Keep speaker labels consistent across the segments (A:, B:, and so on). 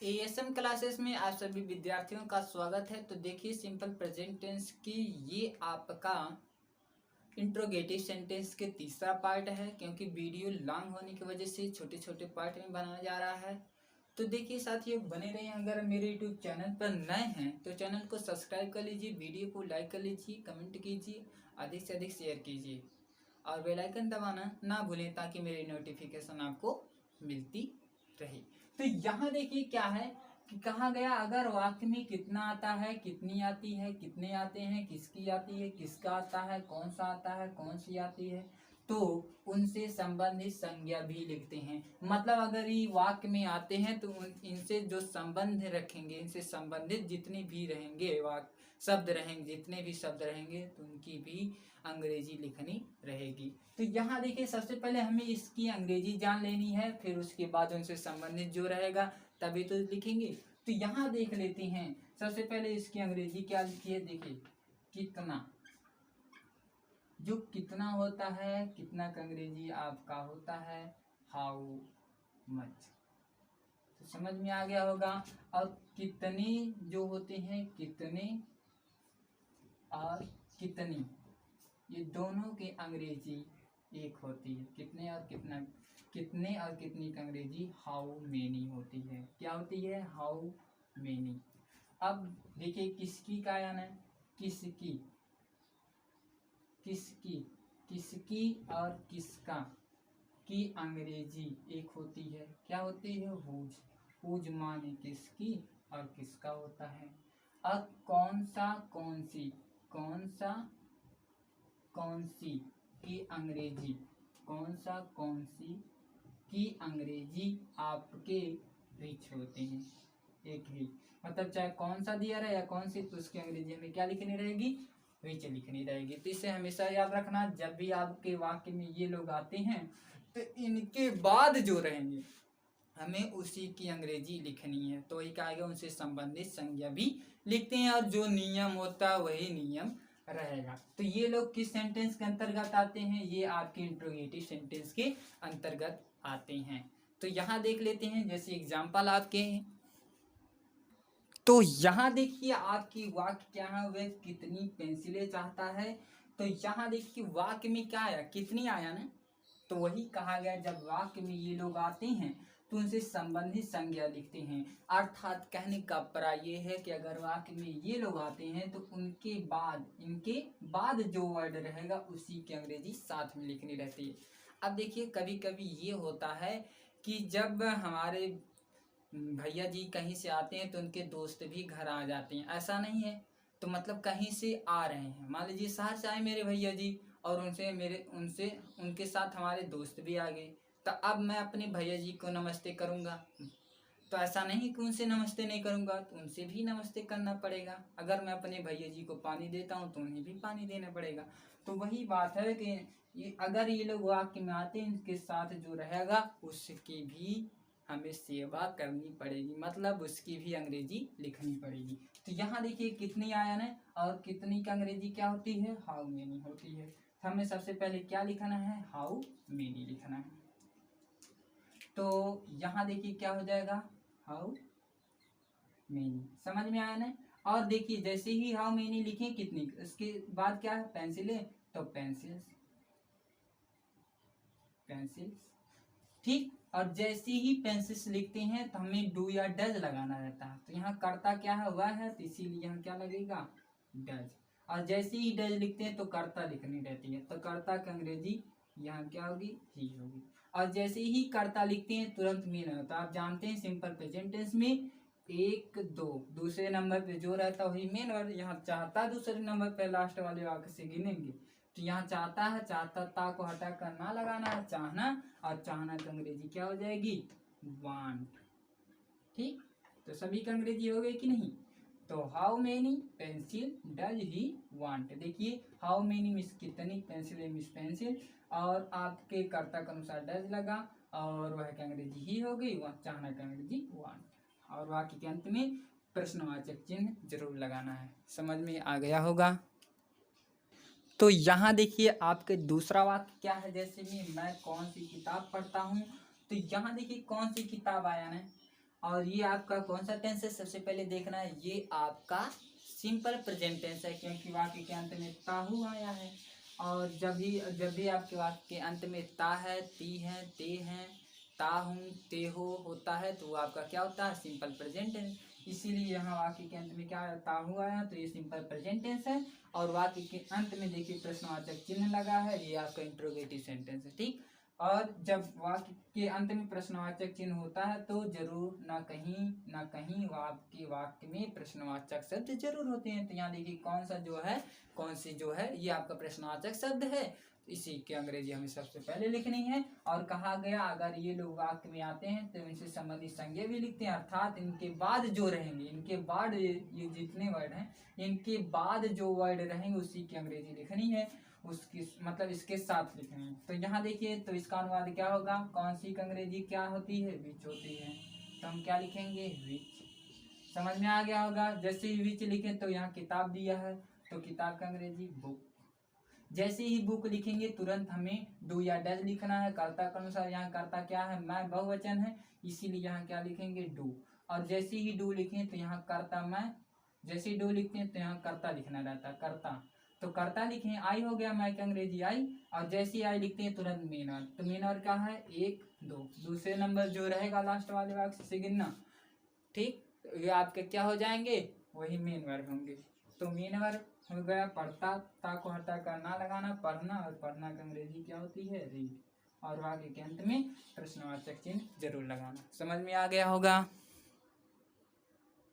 A: ASM classes में आप सभी विद्यार्थियों का स्वागत है। तो देखिए सिंपल प्रेजेंट टेंस की ये आपका इंट्रोगेटिव सेंटेंस के तीसरा पार्ट है, क्योंकि वीडियो लॉन्ग होने की वजह से छोटे छोटे पार्ट में बनाया जा रहा है। तो देखिए साथियों, बने रहिए। अगर मेरे यूट्यूब चैनल पर नए हैं तो चैनल को सब्सक्राइब कर लीजिए, वीडियो को लाइक कर लीजिए, कमेंट कीजिए, अधिक से अधिक शेयर कीजिए और बेल आइकन दबाना ना भूलें ताकि मेरी नोटिफिकेशन आपको मिलती रहे। तो यहाँ देखिए क्या है कि कहा गया, अगर वाक्य में कितना आता है, कितनी आती है, कितने आते हैं, किसकी आती है, किसका आता है, कौन सा आता है, कौन सी आती है, तो उनसे संबंधित संज्ञा भी लिखते हैं। मतलब अगर ये वाक्य में आते हैं तो इनसे जो संबंध रखेंगे, इनसे संबंधित जितने भी रहेंगे वाक्य शब्द रहेंगे, जितने भी शब्द रहेंगे तो उनकी भी अंग्रेजी लिखनी रहेगी। तो यहाँ देखिए सबसे पहले हमें इसकी अंग्रेजी जान लेनी है, फिर उसके बाद उनसे संबंधित जो रहेगा तभी तो लिखेंगे। तो यहाँ देख लेते हैं, सबसे पहले इसकी अंग्रेजी क्या लिखी है। देखिए कितना, जो कितना होता है, कितना का अंग्रेजी आपका होता है हाउ मच। तो समझ में आ गया होगा। और कितने जो होते हैं, कितने और कितनी, ये दोनों की अंग्रेजी एक होती है। कितने और कितना, कितने और कितनी की अंग्रेजी हाउ मेनी होती है। क्या होती है? How many. अब देखिए किसकी का यानी किसकी, किसकी, किसकी और किसका की अंग्रेजी एक होती है। क्या होती है? हुज। हुज माने किसकी और किसका होता है। अब कौन सा, कौन सी, कौन सा, कौन सी की अंग्रेजी, कौन सा, कौन सी की अंग्रेजी आपके रिच होते हैं एक ही। मतलब चाहे कौन सा दिया रहे या कौन सी, तो उसकी अंग्रेजी हमें क्या लिखनी रहेगी? रिच लिखनी रहेगी। तो इसे हमेशा याद रखना, जब भी आपके वाक्य में ये लोग आते हैं तो इनके बाद जो रहेंगे हमें उसी की अंग्रेजी लिखनी है। तो वही कहा गया, उनसे संबंधित संज्ञा भी लिखते हैं और जो नियम होता है वही नियम रहेगा। तो ये लोग किस सेंटेंस के अंतर्गत आते हैं? ये आपके इंट्रोगेटिव सेंटेंस के अंतर्गत आते हैं। तो यहाँ देख लेते हैं, जैसे एग्जाम्पल आपके हैं। तो यहाँ देखिए आपकी वाक्य क्या है, वह कितनी पेंसिलें चाहता है। तो यहाँ देखिए वाक्य में क्या आया? कितनी आया ना। तो वही कहा गया, जब वाक्य में ये लोग आते हैं तो उनसे संबंधित संज्ञा लिखते हैं। अर्थात कहने का अभिप्राय ये है कि अगर वाक्य में ये लोग आते हैं तो उनके बाद, इनके बाद जो वर्ड रहेगा उसी की अंग्रेजी साथ में लिखनी रहती है। अब देखिए कभी कभी ये होता है कि जब हमारे भैया जी कहीं से आते हैं तो उनके दोस्त भी घर आ जाते हैं, ऐसा नहीं है। तो मतलब कहीं से आ रहे हैं, मान लीजिए शहर से आए मेरे भैया जी और उनसे उनके साथ हमारे दोस्त भी आ गए। तो अब मैं अपने भैया जी को नमस्ते करूँगा, तो ऐसा नहीं कि उनसे नमस्ते नहीं करूँगा, तो उनसे भी नमस्ते करना पड़ेगा। अगर मैं अपने भैया जी को पानी देता हूँ तो उन्हें भी पानी देना पड़ेगा। तो वही बात है कि अगर ये लोग वाक्य में आते हैं, इनके साथ जो रहेगा उसकी भी हमें सेवा करनी पड़ेगी, मतलब उसकी भी अंग्रेजी लिखनी पड़ेगी। तो यहाँ देखिए कितनी आया ना, और कितनी की अंग्रेजी क्या होती है? हाउ मेनी होती है। तो हमें सबसे पहले क्या लिखना है? हाउ मेनी लिखना है। तो यहाँ देखिए क्या हो जाएगा? How many. समझ में आया ना। और देखिए जैसे ही हाउ मेनी लिखें, कितनी, उसके बाद क्या है? पेंसिलें, तो पेंसिल्स, पेंसिल्स। ठीक। और जैसे ही पेंसिल्स लिखते हैं तो हमें डू या डज लगाना रहता है। तो यहाँ कर्ता क्या है? हुआ है, तो इसीलिए यहाँ क्या लगेगा? डज। और जैसे ही डज लिखते हैं तो कर्ता लिखनी रहती है। तो कर्ता की अंग्रेजी यहाँ क्या होगी? ही होगी। और जैसे ही कर्ता लिखते हैं तुरंत मीन होता है। आप जानते हैं सिंपल प्रेजेंट टेंस में एक दो दूसरे नंबर पे जो रहता है वही मेन, और यहाँ चाहता दूसरे नंबर पे लास्ट वाले वाक्य से गिनेंगे। तो यहाँ चाहता है, चाहता ता को हटा कर ना लगाना है, चाहना। और चाहना की अंग्रेजी क्या हो जाएगी? वांट। ठीक। तो सभी की अंग्रेजी हो गई कि नहीं? तो how many pencil does he want. देखिए हाउ मेनी मिस कितनी, पेंसिल मिस पेंसिल, और आपके कर्ता के अनुसार डज लगा और वह की अंग्रेजी ही हो गई, वह चाहना की अंग्रेजी वांट। और वाक्य के अंत में प्रश्नवाचक चिन्ह जरूर लगाना है। समझ में आ गया होगा। तो यहाँ देखिए आपके दूसरा वाक्य क्या है, जैसे कि मैं कौन सी किताब पढ़ता हूँ। तो यहाँ देखिए कौन सी किताब आया ना। और ये आपका कौन सा टेंस है, सबसे पहले देखना है, ये आपका सिंपल प्रेजेंट टेंस है, क्योंकि वाक्य के अंत में ताहू आया है। और जब भी आपके वाक्य के अंत में ता है, ती है, ते हैं, ता हूँ, ते हो होता है, तो वो आपका क्या होता है, सिंपल प्रेजेंट टेंस। इसीलिए यहाँ वाक्य के अंत में क्या आया, ताहू आया, तो ये सिंपल प्रेजेंट टेंस है। और वाक्य के अंत में देखिए प्रश्नवाचक चिन्ह लगा है, ये आपका इंट्रोगेटिव सेंटेंस है, ठीक। और जब वाक्य के अंत में प्रश्नवाचक चिन्ह होता है तो जरूर ना कहीं वाक्य में प्रश्नवाचक शब्द जरूर होते हैं। तो यहाँ देखिए कौन सी जो है ये आपका प्रश्नवाचक शब्द है, इसी की अंग्रेजी हमें सबसे पहले लिखनी है। और कहा गया अगर ये लोग वाक्य में आते हैं तो इनसे संबंधित संज्ञा भी लिखते हैं, अर्थात इनके बाद जो रहेंगे, इनके बाद ये जितने वर्ड हैं, इनके बाद जो वर्ड रहेंगे उसी की अंग्रेजी लिखनी है, उसकी मतलब इसके साथ लिखनी है। तो यहाँ देखिए, तो इसका अनुवाद क्या होगा, कौन सी अंग्रेजी क्या होती है, विच होती है। तो हम क्या लिखेंगे, विच। समझ में आ गया होगा। जैसे ही विच लिखे तो यहाँ किताब दिया है, तो किताब का अंग्रेजी बुक। जैसे ही बुक लिखेंगे तुरंत हमें डू या डज लिखना है, कर्ता के अनुसार। यहाँ कर्ता क्या है, मैं बहुवचन है, इसीलिए यहाँ क्या लिखेंगे, डू। और जैसे ही डू लिखें तो यहाँ कर्ता मैं, जैसे ही डू लिखते हैं तो यहाँ कर्ता लिखना रहता है, कर्ता। तो कर्ता लिखें, आई हो गया, मैं की अंग्रेजी आई। और जैसे ही आई लिखते हैं तुरंत मेन वर्ब। तो मेन वर्ब क्या है, एक दो, दूसरे नंबर जो रहेगा लास्ट वाले वाक्य से गिनना, ठीक। तो ये आपके क्या हो जाएंगे, वही मेन वर्ब होंगे। तो मेन वर्ब हो गया पढ़ता, ता को हटा कर ना लगाना, पढ़ना। और पढ़ना की अंग्रेजी क्या होती है, रीड। और वाक्य के अंत में प्रश्नवाचक चिन्ह जरूर लगाना। समझ में आ गया होगा।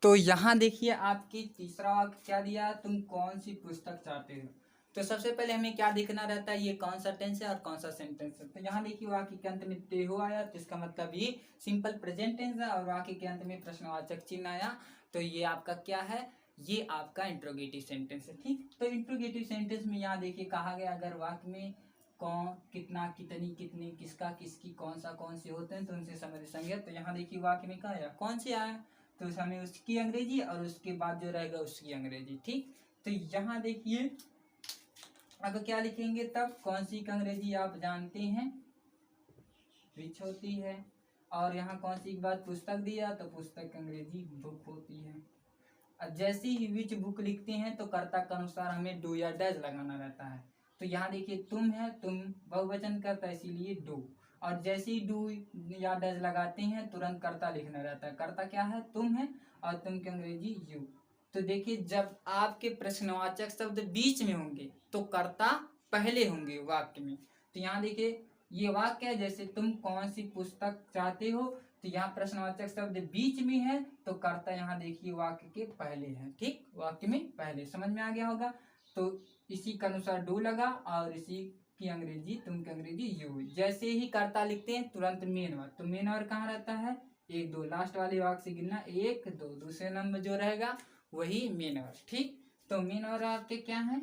A: तो यहाँ देखिए आपकी तीसरा वाक्य क्या दिया, तुम कौन सी पुस्तक चाहते हो। तो सबसे पहले हमें क्या देखना रहता है, ये कौन सा टेंस है और कौन सा सेंटेंस है। तो यहाँ देखिए वाक्य के अंत में ते हो आया, तो इसका मतलब ये सिंपल प्रेजेंट टेंस है। और वाक्य के अंत में प्रश्नवाचक चिन्ह आया, तो ये आपका क्या है, ये आपका इंट्रोगेटिव सेंटेंस है, ठीक। तो इंट्रोगेटिव सेंटेंस में यहाँ देखिए कहा गया अगर वाक्य में कौन, कितना, कितनी, कितने, किसका, किसकी, कौन सा, कौन से होते हैं तो उनसे संबंधित संज्ञा। तो यहाँ देखिए वाक्य में क्या आया, कौन से आया, तो हमें उसकी अंग्रेजी और उसके बाद जो रहेगा उसकी अंग्रेजी, ठीक। तो यहाँ देखिए अब क्या लिखेंगे, तब कौन सी अंग्रेजी आप जानते हैं, विच होती है। और यहाँ कौन सी बात पुस्तक दिया, तो पुस्तक अंग्रेजी बुक होती है। अब जैसे ही विच बुक लिखते हैं तो कर्ता के अनुसार हमें डू या डज लगाना रहता है। तो यहाँ देखिए तुम है, तुम बहुवचन करता है इसीलिए डू। और जैसे ही डू या डज लगाते हैं तुरंत कर्ता लिखना रहता है। कर्ता क्या है, तुम है, और तुम की अंग्रेजी यू। तो देखिए जब आपके प्रश्नवाचक शब्द बीच में होंगे तो कर्ता पहले होंगे वाक्य में। तो यहाँ देखिए ये वाक्य है, जैसे तुम कौन सी पुस्तक चाहते हो, तो यहाँ प्रश्नवाचक शब्द बीच में है तो कर्ता यहाँ देखिए वाक्य के पहले है, ठीक, वाक्य में पहले। समझ में आ गया होगा। तो इसी के अनुसार डू लगा और इसी की अंग्रेजी, तुम की अंग्रेजी यू। जैसे ही कर्ता लिखते हैं तुरंत मेन वर्ब। तो मेन वर्ब कहाँ रहता है, एक दो, लास्ट वाले वाक्य से गिनना, एक दो, दूसरे नंबर जो रहेगा वही मेन वर्ब, ठीक। तो मेन वर्ब आपके क्या है,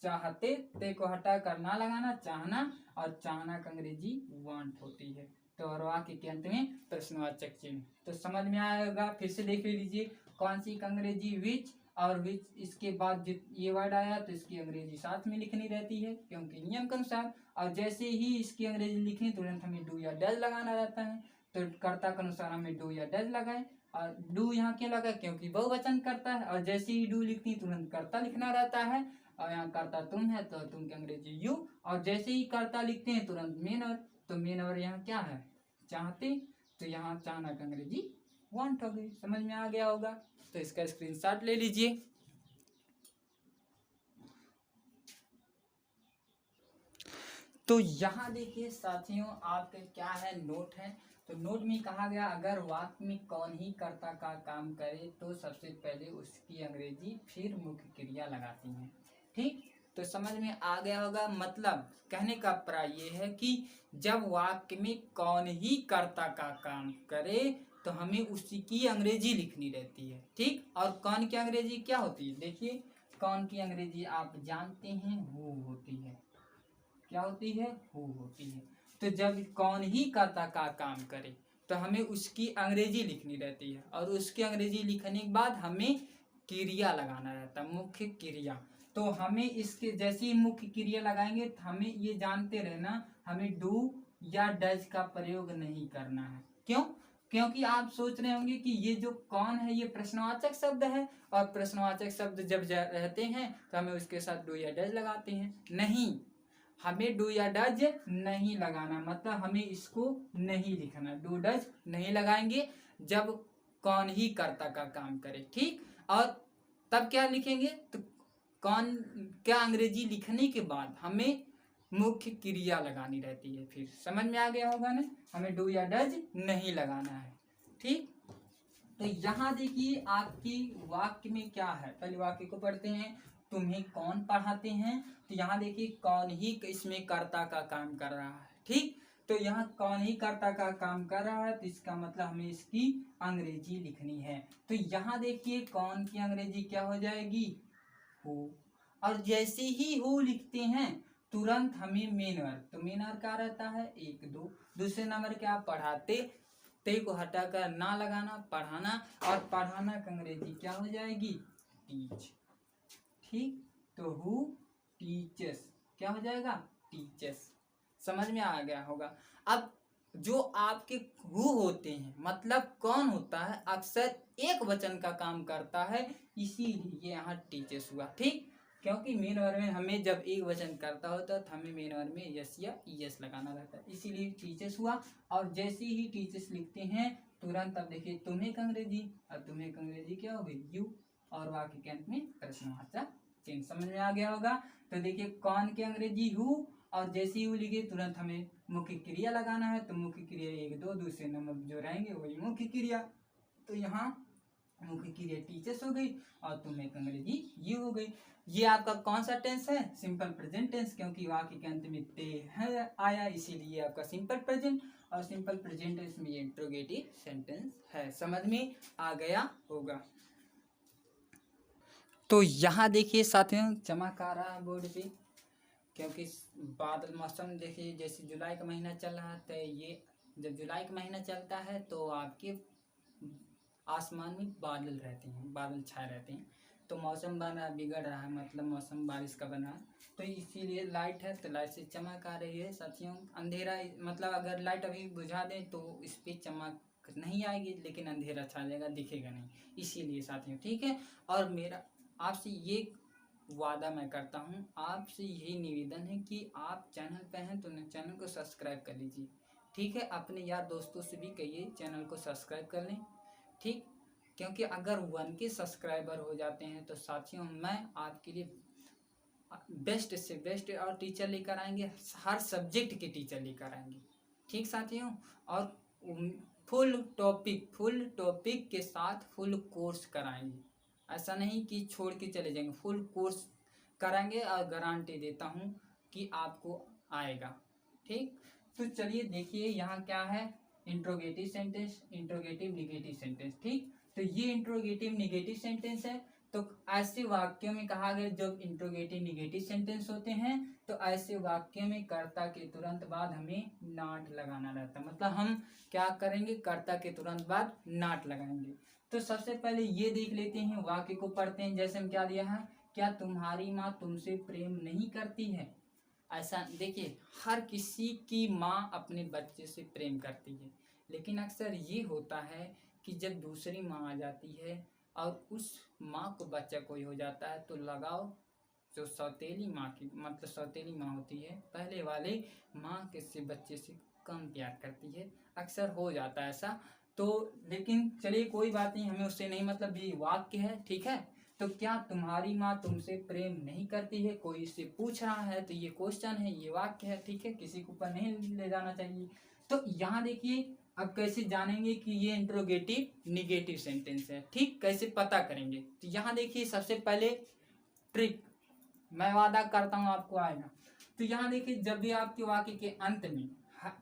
A: चाहते, ते को हटा कर ना लगाना, चाहना। और चाहना का अंग्रेजी वांट होती है। तो और वाक्य के अंत में प्रश्नवाचक चिन्ह। तो समझ में आएगा, फिर से देख लीजिए कौन सी अंग्रेजी, विच। और विच इसके बाद ये वर्ड आया तो इसकी अंग्रेजी साथ में लिखनी रहती है क्योंकि नियम के अनुसार। और जैसे ही इसकी अंग्रेजी लिखें तुरंत हमें डू या डज लगाना रहता है। तो कर्ता के अनुसार हमें डू या डज लगाए। और डू यहाँ क्यों लगा, क्योंकि बहुवचन करता है। और जैसे ही डू लिखती तुरंत कर्ता लिखना रहता है। और यहाँ कर्ता तुम है तो तुम की अंग्रेजी यू। और जैसे ही कर्ता लिखते हैं तुरंत मेन वर्ब। तो मेन वर्ब यहाँ क्या है, चाहते। तो यहाँ चाहना का अंग्रेजी वांट हो गई। समझ में आ गया होगा। तो इसका स्क्रीनशॉट ले लीजिए। तो यहाँ देखिए साथियों आपके क्या है, नोट है। तो नोट में कहा गया अगर वाक्य में कौन ही कर्ता का काम करे तो सबसे पहले उसकी अंग्रेजी फिर मुख्य क्रिया लगाती है, ठीक। तो समझ में आ गया होगा। मतलब कहने का प्राय ये है कि जब वाक्य में कौन ही कर्ता का काम करे तो हमें उसी की अंग्रेजी लिखनी रहती है, ठीक। और कौन की अंग्रेजी क्या होती है, देखिए कौन की अंग्रेजी आप जानते हैं, हु होती है। क्या होती है, हु होती है। तो जब कौन ही कर्ता का काम करे तो हमें उसकी अंग्रेजी लिखनी रहती है। और उसकी अंग्रेजी लिखने के बाद हमें क्रिया लगाना रहता है, मुख्य क्रिया। तो हमें इसके जैसे ही मुख्य क्रिया लगाएंगे तो हमें ये जानते रहना हमें डू या डज का प्रयोग नहीं करना है। क्यों, क्योंकि आप सोच रहे होंगे कि ये जो कौन है ये प्रश्नवाचक शब्द है, और प्रश्नवाचक शब्द जब रहते हैं तो हमें उसके साथ डू या डज लगाते हैं। नहीं, हमें डू या डज नहीं लगाना, मतलब हमें इसको नहीं लिखना, डू डज नहीं लगाएंगे जब कौन ही कर्ता का काम करे। ठीक, और तब क्या लिखेंगे, तो कौन क्या अंग्रेजी लिखने के बाद हमें मुख्य क्रिया लगानी रहती है। फिर समझ में आ गया होगा ना, हमें डू या डज नहीं लगाना है। ठीक, तो यहाँ देखिए आपकी वाक्य में क्या है, पहले वाक्य को पढ़ते हैं। तुम्हें कौन पढ़ाते हैं, तो यहाँ देखिए कौन ही इसमें कर्ता का काम कर रहा है। ठीक, तो यहाँ कौन ही कर्ता का काम कर रहा है, तो इसका मतलब हमें इसकी अंग्रेजी लिखनी है। तो यहाँ देखिए कौन की अंग्रेजी क्या हो जाएगी, हु। और जैसे ही हु लिखते हैं तुरंत हमें मेन वर्ब, तो मेन वर्ब क्या रहता है, एक दो। दूसरे नंबर क्या, पढ़ाते, ते को हटाकर ना लगाना, पढ़ाना, और पढ़ाना का अंग्रेजी क्या हो जाएगी, टीच। ठीक, तो हु टीचर्स क्या हो जाएगा, टीचर्स। समझ में आ गया होगा। अब जो आपके हु होते हैं, मतलब कौन होता है, अक्सर एक वचन का काम करता है, इसीलिए यहाँ टीचर्स हुआ। ठीक, क्योंकि मेन वर्ब में हमें जब एक वचन करता होता है तो हमें मेन वर्ब में यस या ईएस लगाना रहता है, इसीलिए टीचर्स हुआ। और जैसे ही टीचर्स लिखते हैं तुरंत, अब देखिए तुम्हें का अंग्रेजी, और तुम्हें का अंग्रेजी क्या हो गई, यू, और वाक्य के अंत में प्रश्नवाचक चिन्ह। समझ में आ गया होगा। तो देखिए कौन के अंग्रेजी हु, और जैसे ही लिखे तुरंत हमें मुख्य क्रिया लगाना है, तो मुख्य क्रिया एक दो, दूसरे नंबर जो रहेंगे वही मुख्य क्रिया। तो यहाँ मुख्य क्रिया टीचर्स हो गई, और तुम्हें अंग्रेजी ये हो गई। ये आपका कौन सा टेंस है, सिंपल प्रेजेंट टेंस, क्योंकि वाक्य के अंत में ते है आया, इसीलिए आपका सिंपल प्रेजेंट। और सिंपल प्रेजेंट टेंस में इंट्रोगेटिव सेंटेंस है। समझ में आ गया होगा। तो यहाँ देखिए साथियों चमक आ रहा है बोर्ड पे, क्योंकि बादल मौसम देखिए, जैसे जुलाई का महीना चल रहा है, तो ये जब जुलाई का महीना चलता है तो आपके आसमान में बादल रहते हैं, बादल छाए रहते हैं, तो मौसम बना बिगड़ रहा है, मतलब मौसम बारिश का बना, तो इसीलिए लाइट है, तो लाइट से चमक आ रही है साथियों। अंधेरा मतलब अगर लाइट अभी बुझा दें तो इस पर चमक नहीं आएगी, लेकिन अंधेरा छा जाएगा, दिखेगा नहीं, इसीलिए साथियों। ठीक है, और मेरा आपसे ये वादा मैं करता हूँ, आपसे यही निवेदन है कि आप चैनल पे हैं तो चैनल को सब्सक्राइब कर लीजिए। ठीक है, अपने यार दोस्तों से भी कहिए चैनल को सब्सक्राइब कर लें। ठीक, क्योंकि अगर 1K सब्सक्राइबर हो जाते हैं तो साथियों मैं आपके लिए बेस्ट से बेस्ट और टीचर लेकर आएंगे, हर सब्जेक्ट के टीचर लेकर आएंगे। ठीक साथियों, और फुल टॉपिक के साथ फुल कोर्स कराएंगे। ऐसा नहीं कि छोड़ के चले जाएंगे, फुल कोर्स कराएंगे, और गारंटी देता हूँ कि आपको आएगा। ठीक, तो चलिए देखिए यहाँ क्या है, interrogative sentence, interrogative negative sentence. ठीक, तो ये इंट्रोगेटिव निगेटिव सेंटेंस है। तो ऐसे वाक्यों में कहा गया जब इंट्रोगेटिव निगेटिव सेंटेंस होते हैं तो ऐसे वाक्यों में कर्ता के तुरंत बाद हमें नॉट लगाना रहता है, मतलब हम क्या करेंगे, कर्ता के तुरंत बाद नॉट लगाएंगे। तो सबसे पहले ये देख लेते हैं, वाक्य को पढ़ते हैं। जैसे हम क्या दिया है, क्या तुम्हारी माँ तुमसे प्रेम नहीं करती है। ऐसा देखिए, हर किसी की माँ अपने बच्चे से प्रेम करती है, लेकिन अक्सर ये होता है कि जब दूसरी माँ आ जाती है और उस माँ को बच्चा कोई हो जाता है तो लगाव जो सौतेली माँ की, मतलब सौतेली माँ होती है, पहले वाले माँ के से बच्चे से कम प्यार करती है, अक्सर हो जाता है ऐसा। तो लेकिन चलिए कोई बात नहीं, हमें उससे नहीं मतलब, ये वाक्य है। ठीक है, तो क्या तुम्हारी माँ तुमसे प्रेम नहीं करती है, कोई इससे पूछ रहा है, तो ये क्वेश्चन है, ये वाक्य है। ठीक है, किसी के ऊपर नहीं ले जाना चाहिए। तो यहाँ देखिए अब कैसे जानेंगे कि ये इंट्रोगेटिव निगेटिव सेंटेंस है। ठीक, कैसे पता करेंगे, तो यहाँ देखिए सबसे पहले ट्रिक, मैं वादा करता हूँ आपको आएगा। तो यहाँ देखिए जब भी आपके वाक्य के अंत में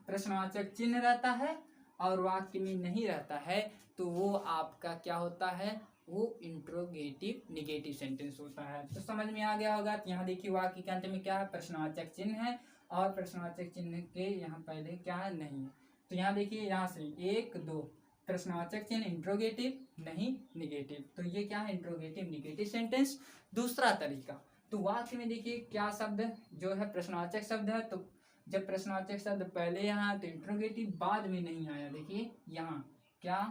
A: प्रश्नवाचक चिन्ह रहता है और वाक्य में नहीं रहता है तो वो आपका क्या होता है, वो इंट्रोगेटिव निगेटिव सेंटेंस होता है। तो समझ में आ गया होगा। तो यहाँ देखिए वाक्य के अंत में क्या है, प्रश्नवाचक चिन्ह है, और प्रश्नवाचक चिन्ह के यहाँ पहले क्या है, नहीं है। तो यहाँ देखिए यहाँ से 1 2 प्रश्नवाचक चिन्ह इंट्रोगेटिव नहीं निगेटिव, तो ये क्या है, इंट्रोगेटिव निगेटिव सेंटेंस। दूसरा तरीका, तो वाक्य में देखिए क्या शब्द जो है प्रश्नवाचक शब्द है, तो जब प्रश्नवाचक शब्द पहले यहाँ तो इंट्रोगेटिव, बाद में नहीं आया, देखिए यहाँ क्या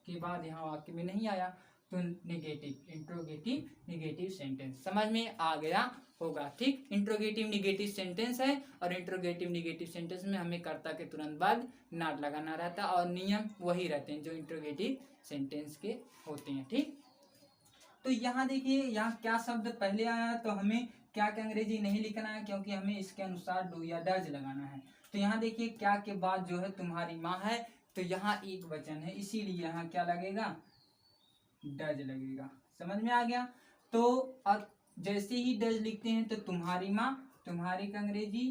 A: के बाद यहाँ वाक्य में नहीं आया तो नेगेटिव, इंट्रोगेटिव नेगेटिव सेंटेंस। समझ में आ गया होगा, ठीक। इंट्रोगेटिव नेगेटिव सेंटेंस है और इंट्रोगेटिव नेगेटिव सेंटेंस में हमें कर्ता के तुरंत बाद नॉट लगाना रहता है और नियम वही रहते हैं जो इंट्रोगेटिव सेंटेंस के होते हैं, ठीक। तो यहाँ देखिए, यहाँ क्या शब्द पहले आया तो हमें क्या क्या अंग्रेजी नहीं लिखना है, क्योंकि हमें इसके अनुसार डू या डज लगाना है। तो यहाँ देखिए क्या के बाद जो है तुम्हारी माँ है, तो यहाँ एक वचन है, इसीलिए यहाँ क्या लगेगा, डज लगेगा। समझ में आ गया। तो अब जैसे ही डज लिखते हैं तो तुम्हारी माँ, तुम्हारी का अंग्रेजी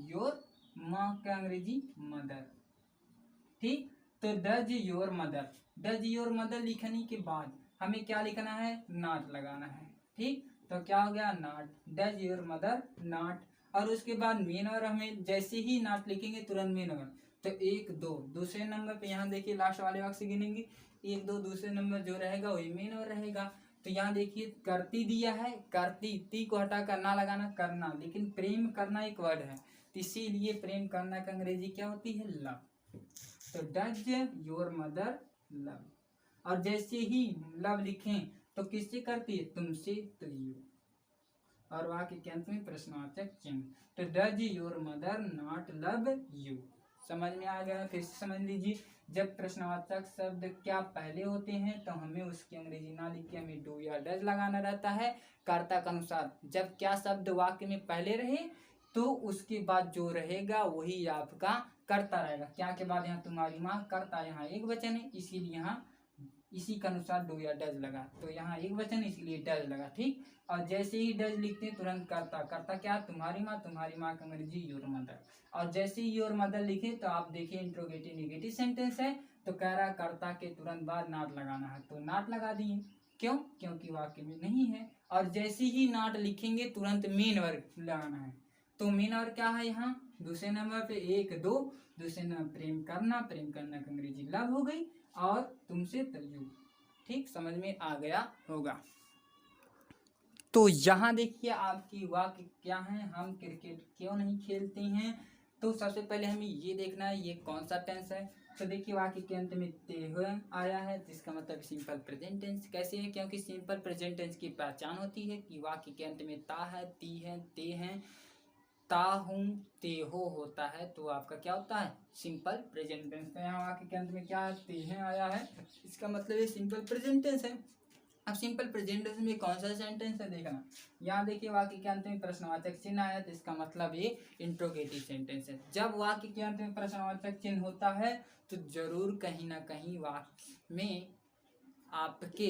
A: योर, माँ का अंग्रेजी मदर, ठीक। तो does your mother, does your mother लिखने के बाद हमें क्या लिखना है, नॉट लगाना है, ठीक। तो क्या हो गया, not, does your mother not. और उसके बाद मेन और हमें जैसे ही नॉट लिखेंगे तुरंत मेन और, तो एक दो दूसरे नंबर पे यहाँ देखिए लास्ट वाले वाक्य से गिनेंगे, एक दो दूसरे नंबर जो रहेगा वही मेन और रहेगा। तो यहाँ देखिए करती दिया है, करती, ती को हटा कर ना लगाना, करना, लेकिन प्रेम करना एक वर्ड है, तो इसीलिए प्रेम करना का अंग्रेजी क्या होती है, लव। तो डज योर मदर लव। और जैसे ही लव लिखें तो किससे करती है, तुमसे, तो यू। और वाक्य के अंत में प्रश्नवाचक चिन्ह। तो does your mother not love you. समझ में आ गया। फिर से समझ लीजिए, जब प्रश्नवाचक शब्द क्या पहले होते हैं तो हमें उसकी अंग्रेजी ना लिख के हमें डू या डज लगाना रहता है कर्ता के अनुसार। जब क्या शब्द वाक्य में पहले रहे तो उसके बाद जो रहेगा वही आपका कर्ता रहेगा। क्या के बाद यहाँ तुम्हारी माँ, कर्ता यहाँ एक वचन है इसीलिए यहाँ इसी के अनुसार डू या डज लगा। तो यहाँ एक वचन इसलिए डज लगा, ठीक। और जैसे ही डज लिखते हैं तुरंत करता, करता क्या, तुम्हारी माँ, तुम्हारी माँ का अंग्रेजी योर मदर। और जैसे ही योर मदर लिखे तो आप देखिए इंट्रोगेटिव नेगेटिव सेंटेंस है, तो कह रहा कर्ता के तुरंत बाद नॉट लगाना है, तो नॉट लगा दिए। क्यों, क्योंकि वाक्य में नहीं है। और जैसे ही नॉट लिखेंगे तुरंत मेन वर्ब लगाना है। तो मेन वर्ब क्या है, यहाँ दूसरे नंबर पे एक दो, दूसरे नंबर प्रेम करना, प्रेम करना का अंग्रेजी लव हो गई, और तुमसे तो यू, ठीक। समझ में आ गया होगा। तो यहाँ देखिए आपकी वाक्य क्या है, हम क्रिकेट क्यों नहीं खेलते हैं। तो सबसे पहले हमें ये देखना है ये कौन सा टेंस है। तो देखिए वाक्य के अंत में ते हुए आया है, जिसका मतलब सिंपल प्रेजेंट टेंस। कैसे है, क्योंकि सिंपल प्रेजेंट टेंस की पहचान होती है कि वाक्य के अंत में ता है, ती है, ते हैं, ता हूँ, ते हो होता है, तो आपका क्या होता है, सिंपल प्रेजेंट टेंस। तो यहाँ वाक्य के अंत में क्या है, ते हैं आया है, इसका मतलब ये सिंपल प्रेजेंट टेंस है। अब सिंपल प्रेजेंट टेंस में कौन सा सेंटेंस है देखना, यहाँ देखिए वाक्य के अंत में प्रश्नवाचक चिन्ह आया, तो इसका मतलब ये इंट्रोगेटिव सेंटेंस है। जब वाक्य के अंत में प्रश्नवाचक चिन्ह होता है तो जरूर कहीं ना कहीं वाक्य में आपके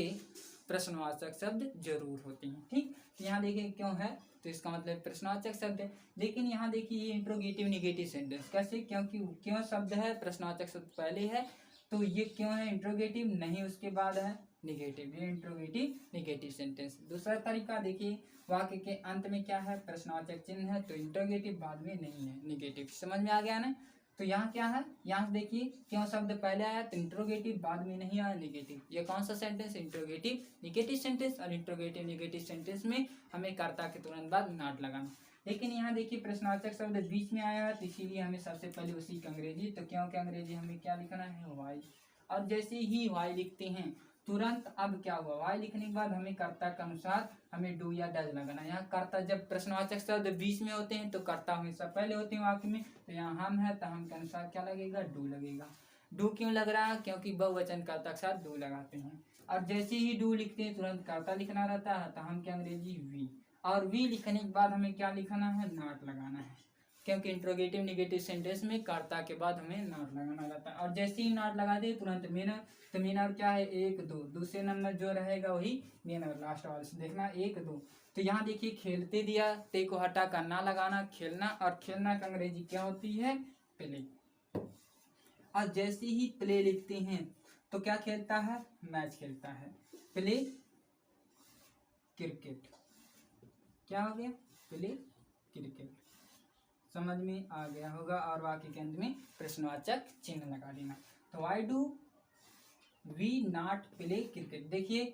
A: प्रश्नवाचक शब्द जरूर होते हैं, ठीक। यहाँ देखिए क्यों है, तो इसका मतलब प्रश्नवाचक शब्द है। लेकिन यहाँ देखिए ये इंट्रोगेटिव निगेटिव सेंटेंस कैसे, क्योंकि क्यों शब्द है, प्रश्नवाचक शब्द पहले है, तो ये क्यों है इंट्रोगेटिव, नहीं उसके बाद है निगेटिव, ये इंट्रोगेटिव निगेटिव सेंटेंस। दूसरा तरीका देखिए, वाक्य के अंत में क्या है, प्रश्नवाचक चिन्ह है, तो इंट्रोगेटिव बाद में नहीं है, निगेटिव। समझ में आ गया ना। तो यहाँ क्या है, यहाँ देखिए क्यों शब्द पहले आया तो इंट्रोगेटिव, बाद में नहीं आया निगेटिव। ये कौन सा सेंटेंस, इंट्रोगेटिव निगेटिव सेंटेंस। और इंट्रोगेटिव निगेटिव सेंटेंस में हमें कर्ता के तुरंत बाद नॉट लगाना। लेकिन यहाँ देखिए प्रश्नवाचक शब्द बीच में आया है, तो इसीलिए हमें सबसे पहले उसी की अंग्रेजी, तो क्योंकि अंग्रेजी हमें क्या लिखना है, वाई। और जैसे ही वाई लिखते हैं तुरंत अब क्या हुआ, वाई लिखने के बाद हमें कर्ता के अनुसार हमें डू या डज लगाना। यहाँ कर्ता, जब प्रश्नवाचक शब्द बीच में होते हैं तो कर्ता हमेशा पहले होते हैं वाक्य में, तो यहाँ हम है तो हम के अनुसार क्या लगेगा, डू लगेगा। डू क्यों लग रहा है, क्योंकि बहुवचन कर्ता के साथ डू लगाते हैं। और जैसे ही डू लिखते हैं तुरंत कर्ता लिखना रहता है, तो हम के अंग्रेजी वी। और वी लिखने के बाद हमें क्या लिखना है, नॉट लगाना है, क्योंकि इंट्रोगेटिव निगेटिव सेंटेंस में कर्ता के बाद हमें नॉट लगाना रहता है। और जैसे ही नॉट लगा दे तुरंत मेनर, तो मेनर क्या है, एक दो, दूसरे नंबर जो रहेगा वही मेनर, लास्ट वाले से देखना एक दो। तो यहाँ देखिए खेलते दिया, ते को हटा कर ना लगाना, खेलना। और खेलना का अंग्रेजी क्या होती है, प्ले। और जैसे ही प्ले लिखते हैं तो क्या खेलता है, मैच खेलता है, प्ले क्रिकेट। क्या हो गया, प्ले क्रिकेट। समझ में आ गया होगा। और वाक्य के अंत में प्रश्नवाचक चिन्ह लगा देना। तो why do we not play cricket. देखिए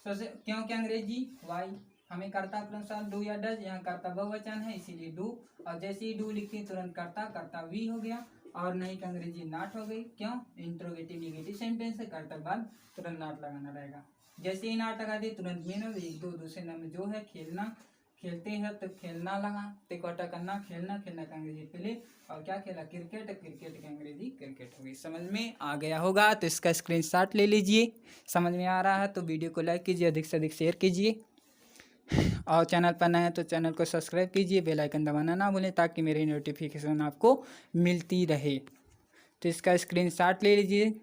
A: सबसे क्योंकि अंग्रेजी वाई, हमें कर्ता के अनुसार डू या डज, यहाँ कर्ता बहुवचन है इसीलिए डू। और जैसे ही डू लिखते तुरंत कर्ता, कर्ता वी हो गया। और नहीं कि अंग्रेजी नॉट हो गई। क्यों? इंट्रोगेटिव निगेटिव सेंटेंस है, कर्तव्य बाद तुरंत नॉट लगाना रहेगा। जैसे ही नॉट लगा दिए तुरंत मीन हो एक दो, दूसरे नाम में जो है खेलना, खेलते हैं तो खेलना लगा, तिकोटा करना खेलना, खेलना का अंग्रेजी प्ले, और क्या खेला? क्रिकेट, क्रिकेट का अंग्रेजी क्रिकेट हो गई। समझ में आ गया होगा तो इसका स्क्रीनशॉट ले लीजिए। समझ में आ रहा है तो वीडियो को लाइक कीजिए, अधिक से अधिक शेयर कीजिए, और चैनल पर नए हैं तो चैनल को सब्सक्राइब कीजिए, बेल आइकन दबाना ना भूलें ताकि मेरी नोटिफिकेशन आपको मिलती रहे। तो इसका स्क्रीनशॉट ले लीजिए।